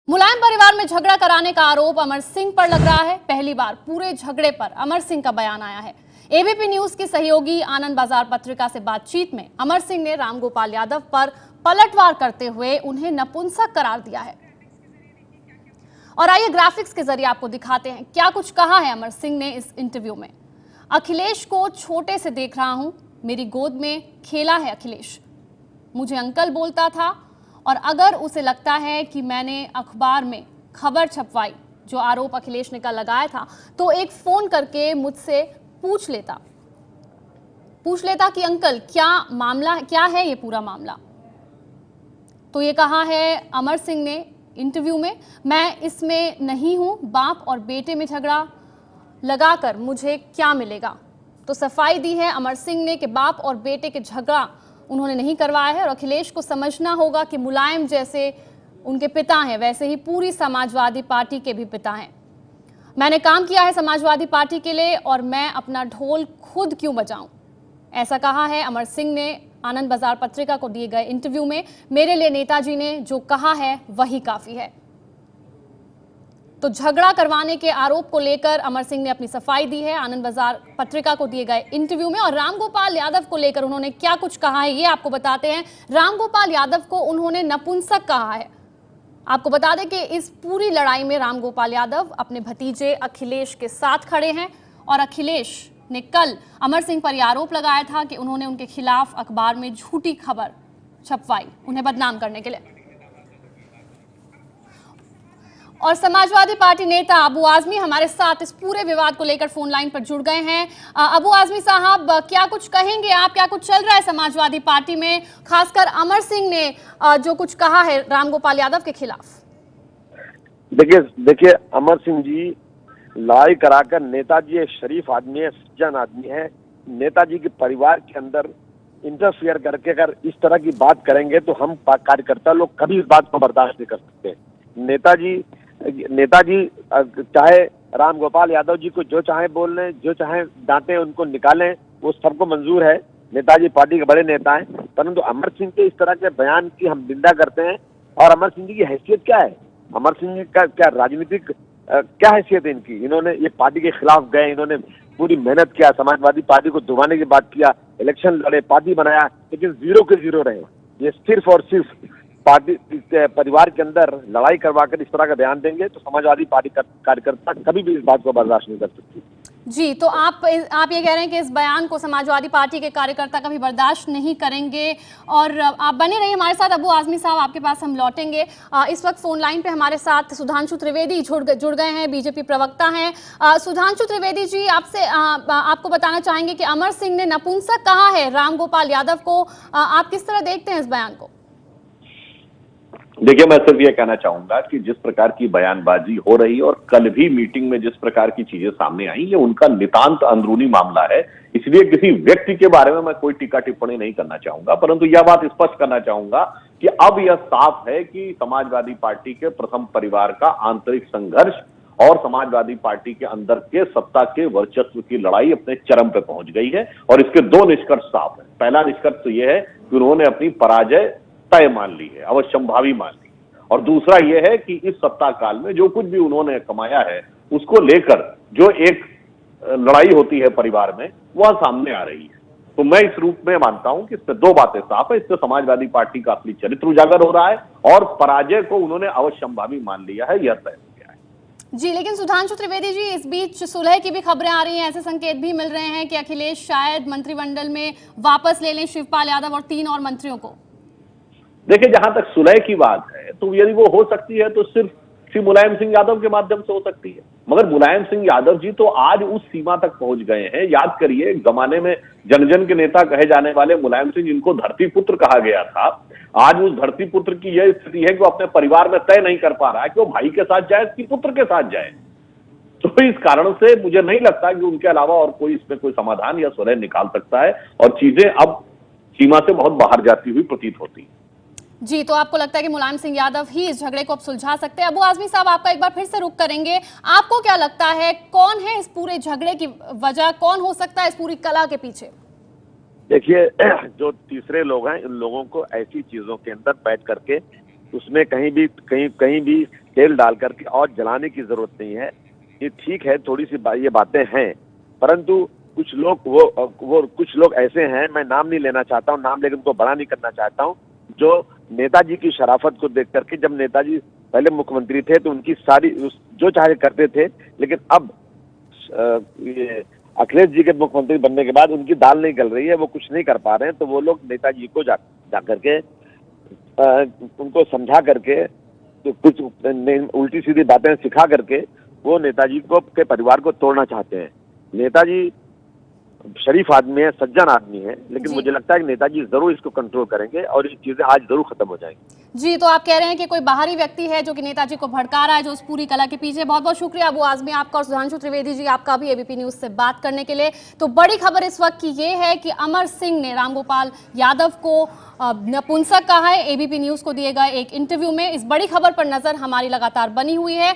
मुलायम परिवार में झगड़ा कराने का आरोप अमर सिंह पर लग रहा है। पहली बार पूरे झगड़े पर अमर सिंह का बयान आया है। एबीपी न्यूज की सहयोगी आनंद बाजार पत्रिका से बातचीत में अमर सिंह ने रामगोपाल यादव पर पलटवार करते हुए उन्हें नपुंसक करार दिया है। और आइए ग्राफिक्स के जरिए आपको दिखाते हैं क्या कुछ कहा है अमर सिंह ने इस इंटरव्यू में। अखिलेश को छोटे से देख रहा हूं, मेरी गोद में खेला है अखिलेश, मुझे अंकल बोलता था, और अगर उसे लगता है कि मैंने अखबार में खबर छपवाई, जो आरोप अखिलेश ने कल लगाया था, तो एक फोन करके मुझसे पूछ लेता कि अंकल क्या मामला, क्या है ये पूरा मामला। तो ये कहा है अमर सिंह ने इंटरव्यू में, मैं इसमें नहीं हूं, बाप और बेटे में झगड़ा लगाकर मुझे क्या मिलेगा। तो सफाई दी है अमर सिंह ने कि बाप और बेटे के झगड़ा उन्होंने नहीं करवाया है, और अखिलेश को समझना होगा कि मुलायम जैसे उनके पिता हैं, वैसे ही पूरी समाजवादी पार्टी के भी पिता हैं। मैंने काम किया है समाजवादी पार्टी के लिए, और मैं अपना ढोल खुद क्यों बजाऊं, ऐसा कहा है अमर सिंह ने आनंद बाजार पत्रिका को दिए गए इंटरव्यू में। मेरे लिए नेताजी ने जो कहा है वही काफी है। तो झगड़ा करवाने के आरोप को लेकर अमर सिंह ने अपनी सफाई दी है आनंद बाजार पत्रिका को दिए गए इंटरव्यू में। और रामगोपाल यादव को लेकर उन्होंने क्या कुछ कहा है ये आपको बताते हैं। रामगोपाल यादव को उन्होंने नपुंसक कहा है। आपको बता दें कि इस पूरी लड़ाई में रामगोपाल यादव अपने भतीजे अखिलेश के साथ खड़े हैं, और अखिलेश ने कल अमर सिंह पर यह आरोप लगाया था कि उन्होंने उनके खिलाफ अखबार में झूठी खबर छपवाई, उन्हें बदनाम करने के लिए। और समाजवादी पार्टी नेता अबू आजमी हमारे साथ इस पूरे विवाद को लेकर फोन लाइन पर जुड़ गए हैं। अबू आजमी साहब, क्या कुछ कहेंगे आप, क्या कुछ चल रहा है समाजवादी पार्टी में, खासकर अमर सिंह ने जो कुछ कहा है रामगोपाल यादव के खिलाफ? देखिए अमर सिंह जी लड़ाई कराकर, नेताजी एक शरीफ आदमी है, सज्जन आदमी है। नेताजी के परिवार के अंदर इंटरफियर करके अगर इस तरह की बात करेंगे तो हम कार्यकर्ता लोग कभी इस बात को बर्दाश्त नहीं कर सकते। नेताजी चाहे रामगोपाल यादव जी को जो चाहे बोल लें, जो चाहे डांटे, उनको निकालें, वो सबको मंजूर है। नेताजी पार्टी के बड़े नेता हैं, परंतु अमर सिंह के इस तरह के बयान की हम निंदा करते हैं। और अमर सिंह जी की हैसियत क्या है, अमर सिंह जी का क्या राजनीतिक क्या हैसियत है इनकी। इन्होंने ये पार्टी के खिलाफ गए, इन्होंने पूरी मेहनत किया, समाजवादी पार्टी को डुबाने की बात किया, इलेक्शन लड़े, पार्टी बनाया, लेकिन 0 के 0 रहे। ये सिर्फ और सिर्फ पार्टी परिवार के अंदर लड़ाई करवाकर इस तरह का बयान देंगे तो समाजवादी पार्टी कार्यकर्ता कभी भी इस बात को बर्दाश्त नहीं कर सकती। जी, तो आप ये कह रहे हैं कि इस बयान को समाजवादी पार्टी के कार्यकर्ता कभी बर्दाश्त नहीं करेंगे। और आप बने रहिए हमारे साथ। अबू आजमी साहब, आपके पास हम लौटेंगे। इस वक्त फोन लाइन पे हमारे साथ सुधांशु त्रिवेदी जुड़ गए हैं, बीजेपी प्रवक्ता हैं। सुधांशु त्रिवेदी जी, आपसे आपको बताना चाहेंगे कि अमर सिंह ने नपुंसक कहा है रामगोपाल यादव को, आप किस तरह देखते हैं इस बयान को? देखिए, मैं सिर्फ ये कहना चाहूंगा कि जिस प्रकार की बयानबाजी हो रही और कल भी मीटिंग में जिस प्रकार की चीजें सामने आई, ये उनका नितांत अंदरूनी मामला है। इसलिए किसी व्यक्ति के बारे में मैं कोई टीका टिप्पणी नहीं करना चाहूंगा, परंतु यह बात स्पष्ट करना चाहूंगा कि अब यह साफ है कि समाजवादी पार्टी के प्रथम परिवार का आंतरिक संघर्ष और समाजवादी पार्टी के अंदर के सत्ता के वर्चस्व की लड़ाई अपने चरम पे पहुंच गई है। और इसके 2 निष्कर्ष साफ है। पहला निष्कर्ष तो यह है कि उन्होंने अपनी पराजय तय मान ली है, अवश्यंभावी मान ली। और दूसरा यह है कि इस सत्ता काल में जो कुछ भी उन्होंने कमाया है, उसको लेकर जो एक लड़ाई होती है परिवार में, वह सामने आ रही है। तो मैं इस रूप में मानता हूं कि इससे 2 बातें साफ है। इससे समाजवादी पार्टी का असली चरित्र उजागर हो रहा है, और पराजय को उन्होंने अवश्यंभावी मान लिया है, यह तय हो गया है। जी, लेकिन सुधांशु त्रिवेदी जी, इस बीच सुलह की भी खबरें आ रही हैं। ऐसे संकेत भी मिल रहे हैं कि अखिलेश शायद मंत्रिमंडल में वापस ले लें शिवपाल यादव और 3 और मंत्रियों को। देखिए, जहां तक सुलह की बात है, तो यदि वो हो सकती है तो सिर्फ श्री मुलायम सिंह यादव के माध्यम से हो सकती है। मगर मुलायम सिंह यादव जी तो आज उस सीमा तक पहुंच गए हैं। याद करिए, जमाने में जन जन के नेता कहे जाने वाले मुलायम सिंह, जिनको धरती पुत्र कहा गया था, आज उस धरती पुत्र की यह स्थिति है कि वो अपने परिवार में तय नहीं कर पा रहा है कि वो भाई के साथ जाए कि पुत्र के साथ जाए। तो इस कारण से मुझे नहीं लगता कि उनके अलावा और कोई इसमें कोई समाधान या सुलह निकाल सकता है, और चीजें अब सीमा से बहुत बाहर जाती हुई प्रतीत होती है। जी, तो आपको लगता है कि मुलायम सिंह यादव ही इस झगड़े को अब सुलझा सकते हैं? अबू आजमी साहब, आपका एक बार फिर से रुख करेंगे। आपको क्या लगता है, कौन है इस पूरे झगड़े की वजह, कौन हो सकता है इस पूरी कला के पीछे? देखिए, जो तीसरे लोग हैं, इन लोगों को ऐसी चीजों के अंदर बैठ करके उसमें कहीं भी तेल डाल करके और जलाने की जरूरत नहीं है। ये ठीक है, थोड़ी सी ये बातें हैं, परंतु कुछ लोग वो कुछ लोग ऐसे हैं, मैं नाम नहीं लेना चाहता हूँ, नाम लेकर उनको बड़ा नहीं करना चाहता हूँ, जो नेताजी की शराफत को देख करके, जब नेताजी पहले मुख्यमंत्री थे तो उनकी सारी जो चाहे करते थे, लेकिन अब ये अखिलेश जी के मुख्यमंत्री बनने के बाद उनकी दाल नहीं गल रही है, वो कुछ नहीं कर पा रहे हैं, तो वो लोग नेताजी को जा करके उनको समझा करके तो कुछ उल्टी सीधी बातें सिखा करके वो नेताजी को के परिवार को तोड़ना चाहते हैं। नेताजी शरीफ आदमी है, सज्जन आदमी है, लेकिन मुझे लगता है कि नेताजी जरूर इसको कंट्रोल करेंगे और ये चीजें आज जरूर खत्म हो जाएंगी। जी, तो आप कह रहे हैं कि कोई बाहरी व्यक्ति है जो कि नेताजी को भड़का रहा है, जो उस पूरी कला के पीछे। बहुत बहुत शुक्रिया अबू आजमी आपका और सुधांशु त्रिवेदी जी आपका भी एबीपी न्यूज से बात करने के लिए। तो बड़ी खबर इस वक्त की ये है कि अमर सिंह ने रामगोपाल यादव को नपुंसक कहा है एबीपी न्यूज को दिए गए एक इंटरव्यू में। इस बड़ी खबर पर नजर हमारी लगातार बनी हुई है।